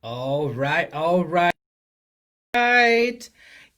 All right.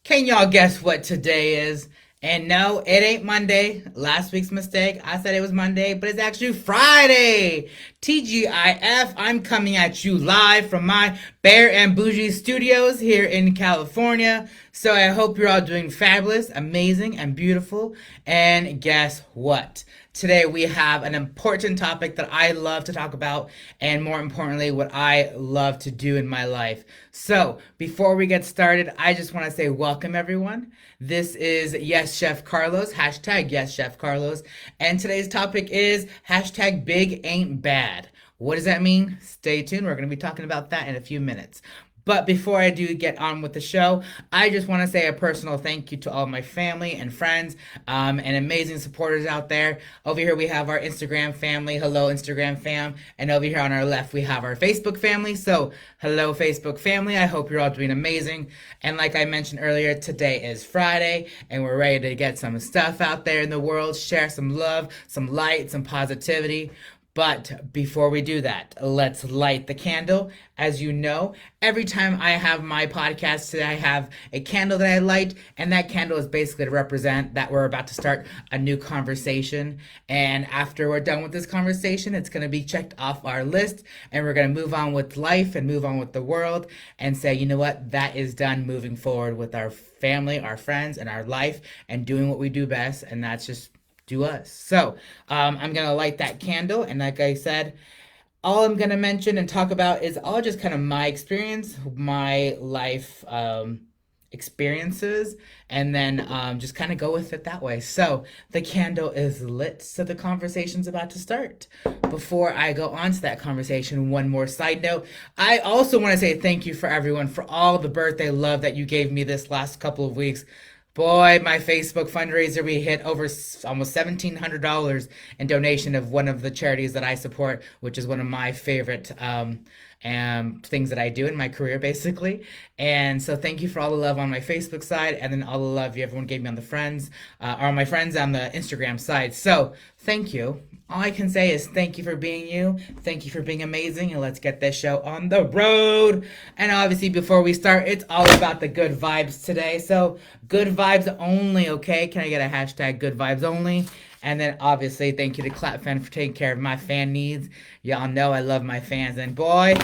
Can y'all guess what today is? And no, it ain't Monday. Last week's mistake. I said it was Monday, but it's actually Friday. TGIF, I'm coming at you live from my Bear and Bougie studios here in California. So I hope you're all doing fabulous, amazing, and beautiful. And guess what? Today we have an important topic that I love to talk about, and more importantly, what I love to do in my life. So, before we get started, I just want to say welcome everyone. This is Yes Chef Carlos, hashtag Yes Chef Carlos, and today's topic is hashtag Big Ain't Bad. What does that mean? Stay tuned. We're going to be talking about that in a few minutes. But before I do get on with the show, I just want to say a personal thank you to all my family and friends and amazing supporters out there. Over here, we have our Instagram family. Hello, Instagram fam. And over here on our left, we have our Facebook family. So, hello, Facebook family. I hope you're all doing amazing. And like I mentioned earlier, today is Friday, and we're ready to get some stuff out there in the world, share some love, some light, some positivity. But before we do that, let's light the candle. As you know, every time I have my podcast today, I have a candle that I light, and that candle is basically to represent that we're about to start a new conversation. And after we're done with this conversation, it's going to be checked off our list, and we're going to move on with life and move on with the world and say, you know what, that is done moving forward with our family, our friends, and our life, and doing what we do best, and that's just do us. So I'm gonna light that candle, and like I said, all I'm gonna mention and talk about is all just kind of my experience, my life experiences, and then just kind of go with it that way. So the candle is lit, so the conversation's about to start. Before I go on to that conversation, one more side note. I also want to say thank you for everyone for all the birthday love that you gave me this last couple of weeks. Boy, my Facebook fundraiser, we hit over almost $1,700 in donation of one of the charities that I support, which is one of my favorite and things that I do in my career, basically. And so, thank you for all the love on my Facebook side, and then all the love you everyone gave me on the friends, or on my friends on the Instagram side. So, thank you. All I can say is thank you for being you. Thank you for being amazing, and let's get this show on the road. And obviously, before we start, it's all about the good vibes today. So, good vibes only, okay? Can I get a hashtag good vibes only? And then obviously, thank you to Clapfan for taking care of my fan needs. Y'all know I love my fans, and boy,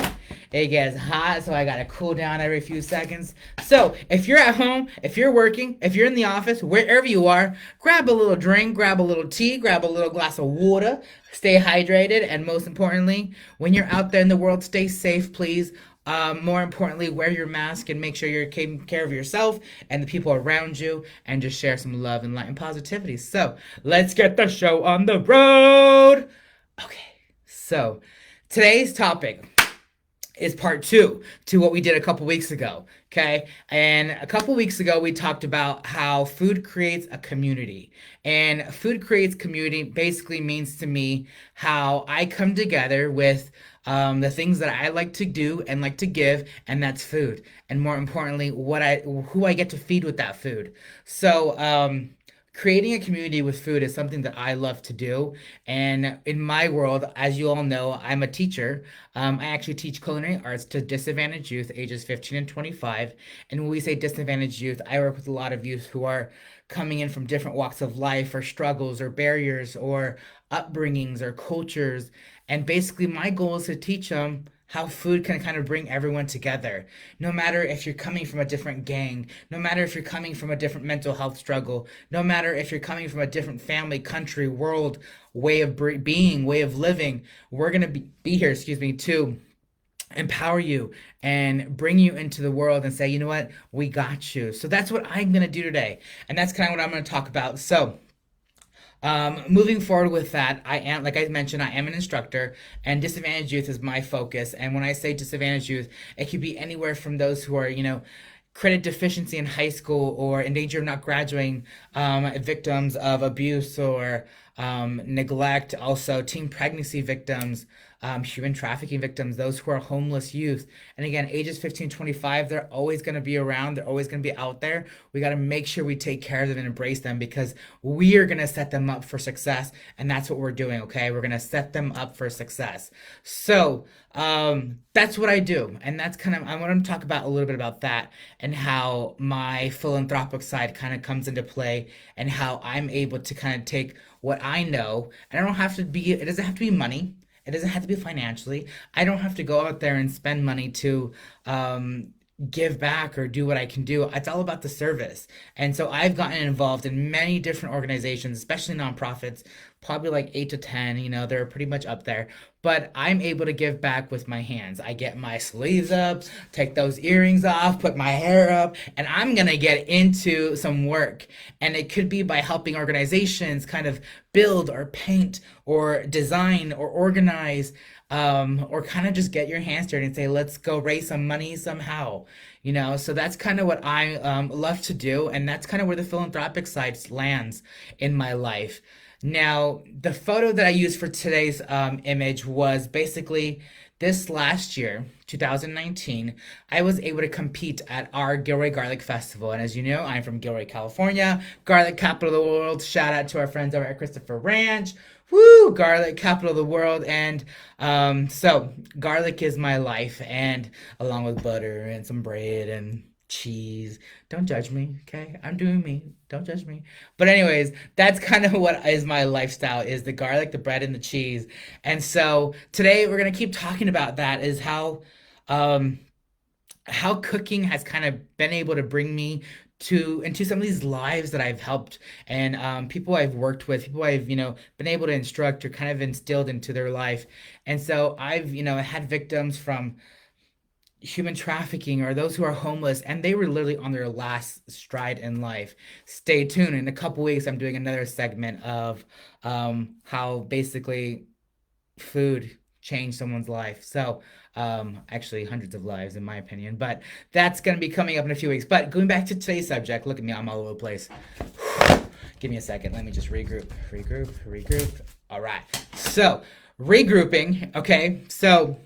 it gets hot, so I gotta cool down every few seconds. So, if you're at home, if you're working, if you're in the office, wherever you are, grab a little drink, grab a little tea, grab a little glass of water, stay hydrated, and most importantly, when you're out there in the world, stay safe, please. More importantly, wear your mask and make sure you're taking care of yourself and the people around you, and just share some love and light and positivity. So, let's get the show on the road. Okay, so today's topic is part two to what we did a couple weeks ago. Okay. And a couple weeks ago, we talked about how food creates a community. And food creates community basically means to me how I come together with the things that I like to do and like to give, and that's food. And more importantly, who I get to feed with that food. So, creating a community with food is something that I love to do. And in my world, as you all know, I'm a teacher. I actually teach culinary arts to disadvantaged youth ages 15 and 25. And when we say disadvantaged youth, I work with a lot of youth who are coming in from different walks of life, or struggles, or barriers, or upbringings, or cultures. And basically, my goal is to teach them how food can kind of bring everyone together. No matter if you're coming from a different gang, no matter if you're coming from a different mental health struggle, no matter if you're coming from a different family, country, world, way of being, way of living, we're going to be here, excuse me, to empower you and bring you into the world and say, you know what, we got you. So that's what I'm going to do today. And that's kind of what I'm going to talk about. So, moving forward with that, I am, like I mentioned, I am an instructor, and disadvantaged youth is my focus. And when I say disadvantaged youth, it could be anywhere from those who are, credit deficiency in high school, or in danger of not graduating, victims of abuse or neglect, also teen pregnancy victims, human trafficking victims, those who are homeless youth. And again, ages 15 to 25, they're always going to be around. They're always going to be out there. We got to make sure we take care of them and embrace them because we are going to set them up for success. And that's what we're doing, okay? We're going to set them up for success. So, that's what I do. And that's kind of, I want to talk about a little bit about that and how my philanthropic side kind of comes into play and how I'm able to kind of take what I know. And I don't have to be, it doesn't have to be money. It doesn't have to be financially. I don't have to go out there and spend money to give back or do what I can do. It's all about the service. And so I've gotten involved in many different organizations, especially nonprofits, probably like 8 to 10, they're pretty much up there. But I'm able to give back with my hands. I get my sleeves up, take those earrings off, put my hair up, and I'm gonna get into some work. And it could be by helping organizations kind of build or paint or design or organize, or kind of just get your hands dirty and say, let's go raise some money somehow. So that's kind of what I love to do, and that's kind of where the philanthropic side lands in my life. Now, the photo that I used for today's image was basically this last year, 2019, I was able to compete at our Gilroy Garlic Festival. And as you know, I'm from Gilroy, California, garlic capital of the world. Shout out to our friends over at Christopher Ranch. Woo! Garlic capital of the world. And so garlic is my life, and along with butter and some bread and cheese. Don't judge me, okay? I'm doing me. Don't judge me. But anyways, that's kind of what is my lifestyle, is the garlic, the bread, and the cheese. And so today we're gonna keep talking about that, is um how cooking has kind of been able to bring me to into some of these lives that I've helped, and people I've worked with, people I've been able to instruct or kind of instilled into their life. And so I've had victims from human trafficking or those who are homeless, and they were literally on their last stride in life. Stay tuned. In a couple weeks I'm doing another segment of how basically food changed someone's life. So actually hundreds of lives in my opinion, but that's going to be coming up in a few weeks. But going back to today's subject, look at me, I'm all over the place. Give me a second, let me just regroup. All right, so regrouping. Okay, so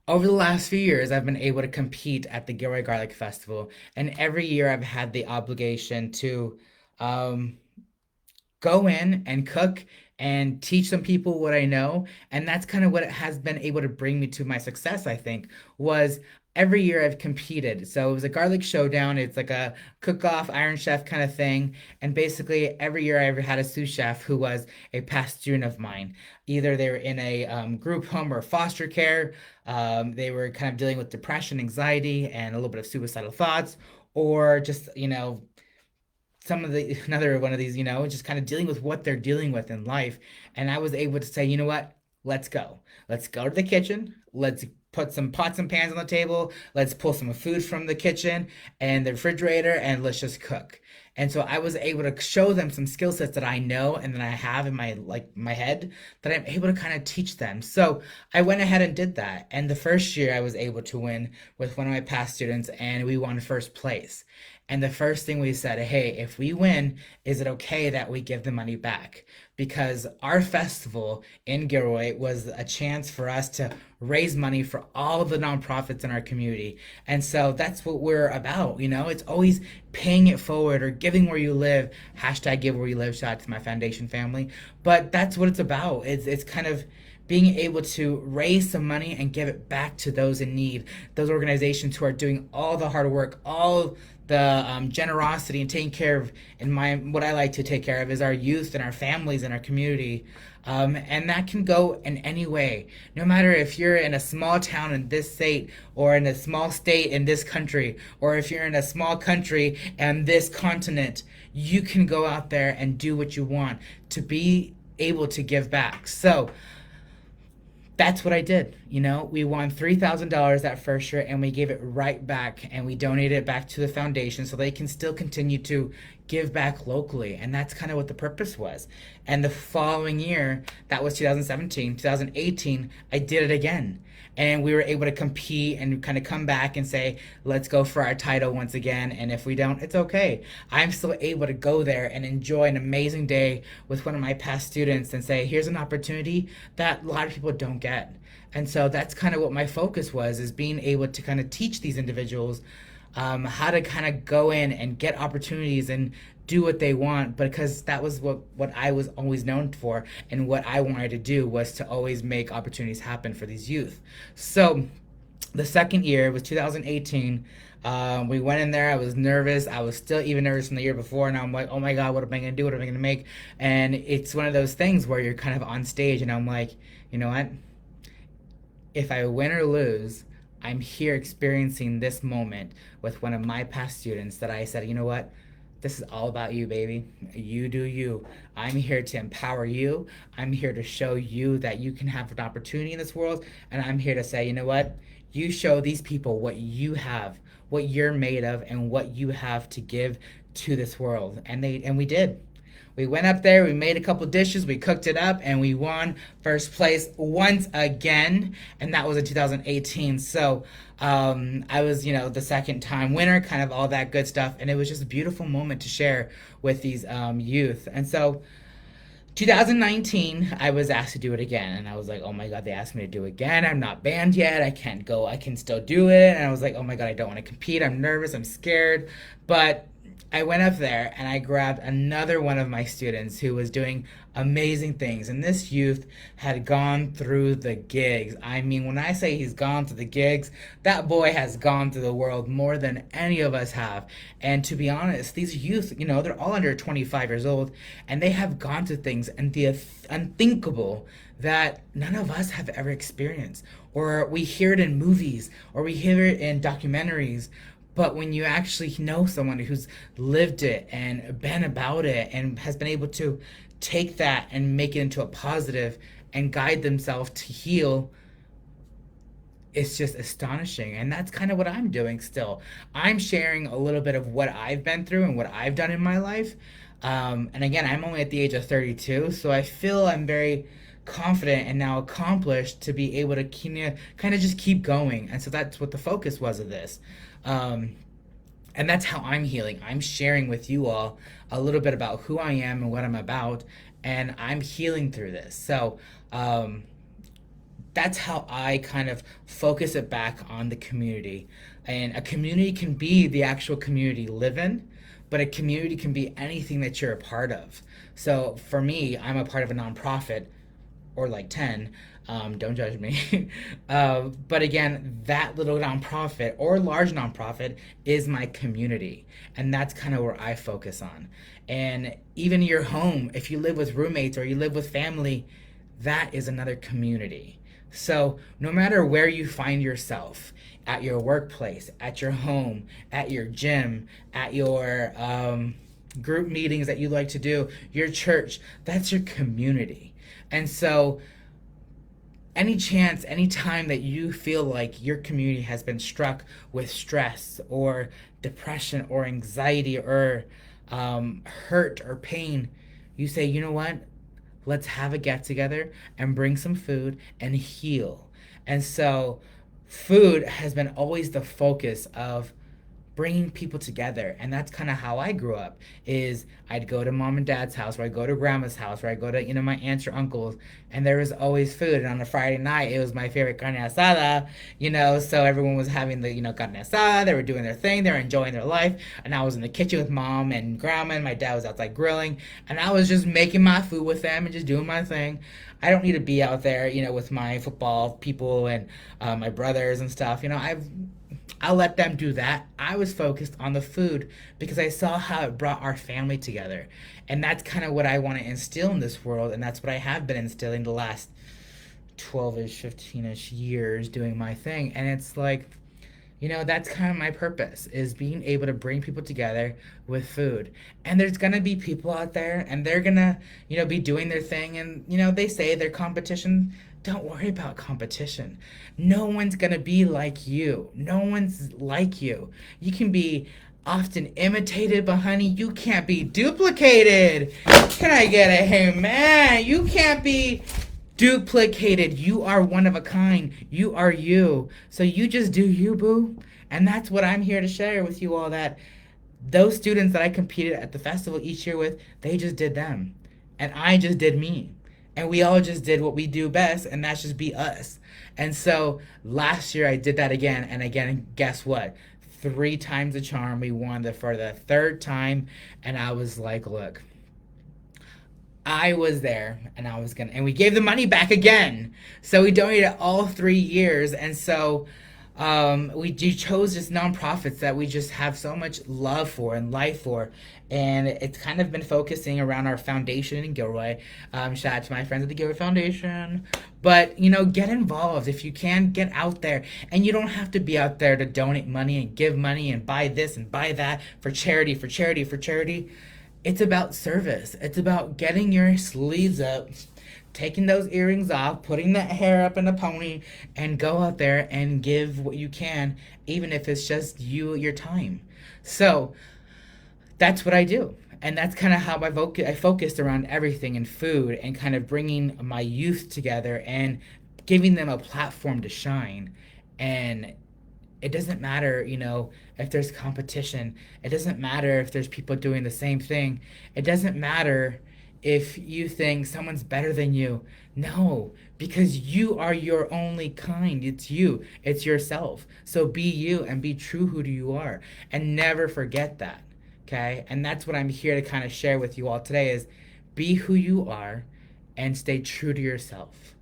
over the last few years, I've been able to compete at the Gilroy Garlic Festival, and every year I've had the obligation to um, go in and cook and teach some people what I know. And that's kind of what it has been able to bring me to my success, I think, was every year I've competed. So it was a garlic showdown. It's like a cook-off, Iron Chef kind of thing. And basically every year I ever had a sous chef who was a past student of mine. Either they were in a group home or foster care. They were kind of dealing with depression, anxiety, and a little bit of suicidal thoughts, or just, some of the another one of these, just kind of dealing with what they're dealing with in life. And I was able to say, you know what? Let's go to the kitchen. Let's put some pots and pans on the table. Let's pull some food from the kitchen and the refrigerator, and let's just cook. And so I was able to show them some skill sets that I know and that I have in my head, that I'm able to kind of teach them. So I went ahead and did that. And the first year I was able to win with one of my past students, and we won first place. And the first thing we said, hey, if we win, is it okay that we give the money back? Because our festival in Gilroy was a chance for us to raise money for all of the nonprofits in our community. And so that's what we're about. It's always paying it forward or giving where you live. Hashtag give where you live. Shout out to my foundation family. But that's what it's about. It's kind of being able to raise some money and give it back to those in need, those organizations who are doing all the hard work, all the generosity, and taking care of, what I like to take care of is our youth and our families and our community. And that can go in any way. No matter if you're in a small town in this state, or in a small state in this country, or if you're in a small country and this continent, you can go out there and do what you want to be able to give back. So that's what I did. We won $3,000 that first year, and we gave it right back, and we donated it back to the foundation so they can still continue to give back locally. And that's kind of what the purpose was. And the following year, that was 2017, 2018, I did it again. and we were able to compete and kind of come back and say, let's go for our title once again. And if we don't, it's okay. I'm still able to go there and enjoy an amazing day with one of my past students and say, here's an opportunity that a lot of people don't get. And so that's kind of what my focus was, is being able to kind of teach these individuals how to kind of go in and get opportunities and do what they want, because that was what I was always known for, and what I wanted to do was to always make opportunities happen for these youth. So the second year was 2018. We went in there. I was nervous. I was still even nervous from the year before, and I'm like, oh my God, what am I going to do? What am I going to make? And it's one of those things where you're kind of on stage, and I'm like, you know what? If I win or lose, I'm here experiencing this moment with one of my past students that I said, you know what? This is all about you, baby. You do you. I'm here to empower you. I'm here to show you that you can have an opportunity in this world. And I'm here to say, you know what? You show these people what you have, what you're made of, and what you have to give to this world. And we did. We went up there, we made a couple dishes, we cooked it up, and we won first place once again, and that was in 2018. So I was, the second time winner, kind of all that good stuff, and it was just a beautiful moment to share with these youth. And so 2019, I was asked to do it again, and I was like, oh my God, they asked me to do it again. I'm not banned yet. I can't go. I can still do it. And I was like, oh my God, I don't want to compete. I'm nervous. I'm scared. But I went up there and I grabbed another one of my students who was doing amazing things. And this youth had gone through the gigs. I mean, when I say he's gone through the gigs, that boy has gone through the world more than any of us have. And to be honest, these youth, they're all under 25 years old, and they have gone through things and the unthinkable that none of us have ever experienced. Or we hear it in movies, or we hear it in documentaries. But when you actually know someone who's lived it and been about it and has been able to take that and make it into a positive and guide themselves to heal, it's just astonishing. And that's kind of what I'm doing still. I'm sharing a little bit of what I've been through and what I've done in my life. And again, I'm only at the age of 32, so I feel I'm very confident and now accomplished to be able to kind of just keep going. And so that's what the focus was of this. And that's how I'm healing. I'm sharing with you all a little bit about who I am and what I'm about, and I'm healing through this. So that's how I kind of focus it back on the community. And a community can be the actual community you live in, but a community can be anything that you're a part of. So for me, I'm a part of a nonprofit, or like 10. Don't judge me. But again, that little nonprofit or large nonprofit is my community. And that's kind of where I focus on. And even your home, if you live with roommates or you live with family, that is another community. So no matter where you find yourself, at your workplace, at your home, at your gym, at your group meetings that you like to do, your church, that's your community. And so any time that you feel like your community has been struck with stress or depression or anxiety or hurt or pain, you say, you know what? Let's have a get together and bring some food and heal. And so food has been always the focus of bringing people together. And that's kind of how I grew up, is I'd go to mom and dad's house, or I'd go to grandma's house, or I'd go to, my aunts or uncles, and there was always food. And on a Friday night, it was my favorite carne asada, so everyone was having the, carne asada, they were doing their thing, they were enjoying their life. And I was in the kitchen with mom and grandma, and my dad was outside grilling, and I was just making my food with them and just doing my thing. I don't need to be out there, with my football people and my brothers and stuff. I'll let them do that. I was focused on the food because I saw how it brought our family together. And that's kind of what I want to instill in this world. And that's what I have been instilling the last 12-ish, 15-ish years doing my thing. And it's like, that's kind of my purpose, is being able to bring people together with food. And there's going to be people out there, and they're going to, be doing their thing. And, they say their competition. Don't worry about competition. No one's going to be like you. No one's like you. You can be often imitated, but honey, you can't be duplicated. Can I get a hey man? You can't be duplicated. You are one of a kind. You are you. So you just do you, boo. And that's what I'm here to share with you all, that those students that I competed at the festival each year with, they just did them. And I just did me. And we all just did what we do best, and that's just be us. And so last year I did that again and again. Guess what? Three times the charm. We won for the third time. And I was like, look, I was there, and and we gave the money back again. So we donated all 3 years. And so we chose just nonprofits that we just have so much love for and life for. And it's kind of been focusing around our foundation in Gilroy. Shout out to my friends at the Gilroy Foundation. But, get involved. If you can, get out there. And you don't have to be out there to donate money and give money and buy this and buy that for charity, for charity, for charity. It's about service. It's about getting your sleeves up, taking those earrings off, putting that hair up in a pony, and go out there and give what you can, even if it's just your time. So that's what I do. And that's kind of how I focused around everything in food, and kind of bringing my youth together and giving them a platform to shine. And it doesn't matter, if there's competition. It doesn't matter if there's people doing the same thing. It doesn't matter if you think someone's better than you. No, because you are your only kind. It's you. It's yourself. So be you and be true who you are. And never forget that. Okay? And that's what I'm here to kind of share with you all today, is be who you are and stay true to yourself.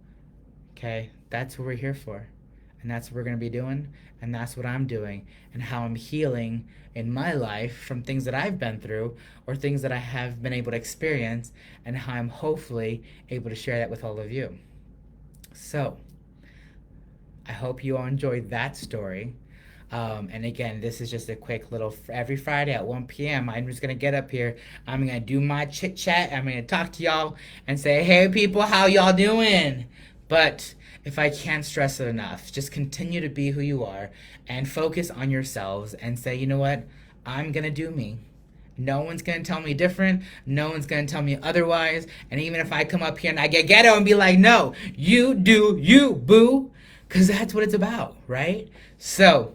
Okay? That's what we're here for. And that's what we're going to be doing. And that's what I'm doing, and how I'm healing in my life from things that I've been through, or things that I have been able to experience, and how I'm hopefully able to share that with all of you. So I hope you all enjoyed that story. And again, this is just a quick little, every Friday at 1 p.m. I'm just going to get up here. I'm going to do my chit chat. I'm going to talk to y'all and say, hey people, how y'all doing? But if I can't stress it enough, just continue to be who you are and focus on yourselves and say, you know what? I'm going to do me. No one's going to tell me different. No one's going to tell me otherwise. And even if I come up here and I get ghetto and be like, no, you do you, boo. Because that's what it's about, right? So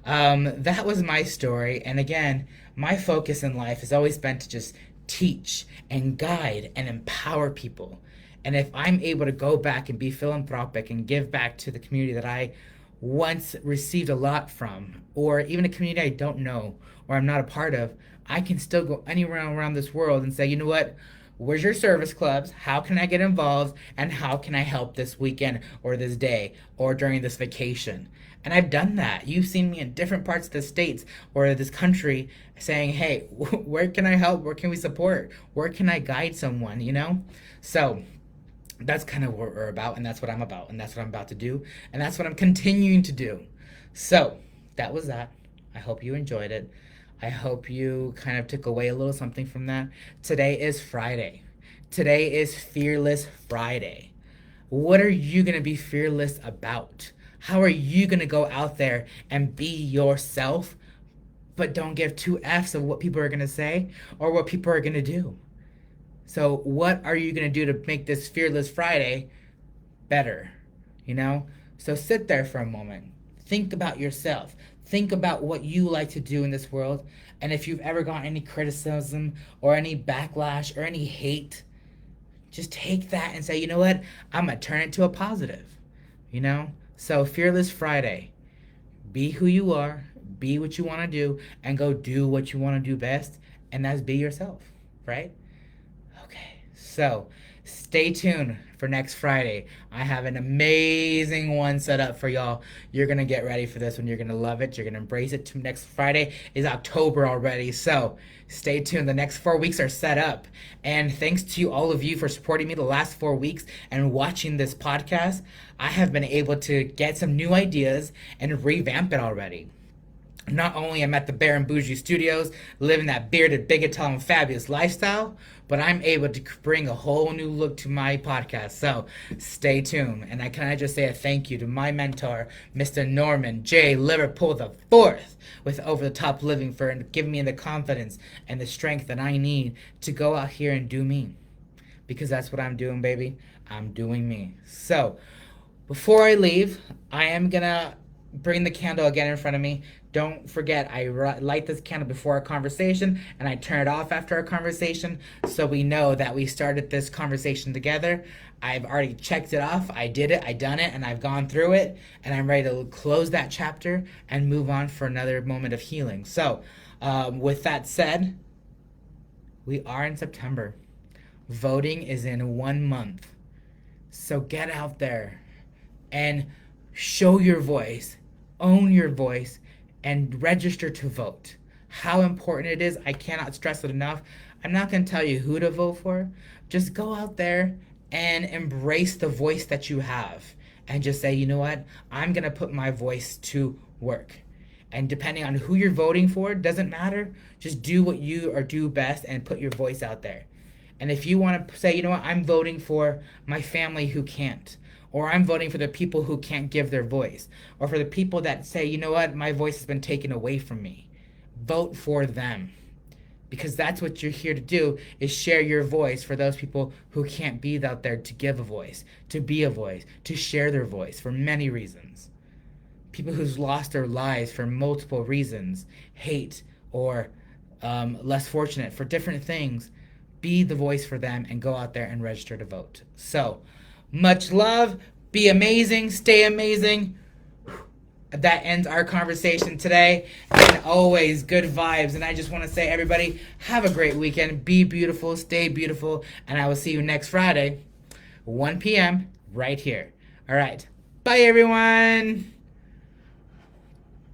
that was my story. And again, my focus in life has always been to just teach and guide and empower people. And if I'm able to go back and be philanthropic and give back to the community that I once received a lot from, or even a community I don't know or I'm not a part of, I can still go anywhere around this world and say, you know what? Where's your service clubs? How can I get involved? And how can I help this weekend or this day or during this vacation? And I've done that. You've seen me in different parts of the states or this country saying, hey, where can I help? Where can we support? Where can I guide someone, So that's kind of what we're about, and that's what I'm about, and that's what I'm about to do, and that's what I'm continuing to do. So that was that. I hope you enjoyed it. I hope you kind of took away a little something from that. Today is Friday. Today is Fearless Friday. What are you going to be fearless about? How are you going to go out there and be yourself, but don't give two F's of what people are going to say or what people are going to do? So what are you going to do to make this Fearless Friday better? So sit there for a moment. Think about yourself. Think about what you like to do in this world. And if you've ever gotten any criticism or any backlash or any hate, just take that and say, you know what? I'm going to turn it to a positive. So Fearless Friday. Be who you are. Be what you want to do. And go do what you want to do best. And that's be yourself. Right? So stay tuned for next Friday. I have an amazing one set up for y'all. You're going to get ready for this one. You're going to love it. You're going to embrace it. Next Friday is October already. So stay tuned. The next 4 weeks are set up. And thanks to all of you for supporting me the last 4 weeks and watching this podcast. I have been able to get some new ideas and revamp it already. Not only am I at the Bear and Bougie Studios, living that bearded, big, tall, and fabulous lifestyle, but I'm able to bring a whole new look to my podcast. So stay tuned. And can I just say a thank you to my mentor, Mr. Norman J. Liverpool IV, with Over the Top Living, for giving me the confidence and the strength that I need to go out here and do me. because that's what I'm doing, baby. I'm doing me. So, before I leave, I am gonna bring the candle again in front of me. Don't forget, I light this candle before our conversation and I turn it off after our conversation so we know that we started this conversation together. I've already checked it off. I did it, I done it, and I've gone through it, and I'm ready to close that chapter and move on for another moment of healing. So, with that said, we are in September. Voting is in 1 month. So get out there and show your voice, own your voice, and register to vote. How important it is, I cannot stress it enough. I'm not going to tell you who to vote for. Just go out there and embrace the voice that you have and just say, you know what, I'm going to put my voice to work. And depending on who you're voting for, doesn't matter. Just do what you or do best and put your voice out there. And if you want to say, you know what, I'm voting for my family who can't, or I'm voting for the people who can't give their voice, or for the people that say, you know what, my voice has been taken away from me. Vote for them. Because that's what you're here to do, is share your voice for those people who can't be out there to give a voice, to be a voice, to share their voice for many reasons. People who've lost their lives for multiple reasons, hate, or less fortunate for different things. Be the voice for them and go out there and register to vote. So, much love. Be amazing. Stay amazing. That ends our conversation today. And always good vibes. And I just want to say, everybody, have a great weekend. Be beautiful. Stay beautiful. And I will see you next Friday, 1 p.m. right here. All right. Bye, everyone.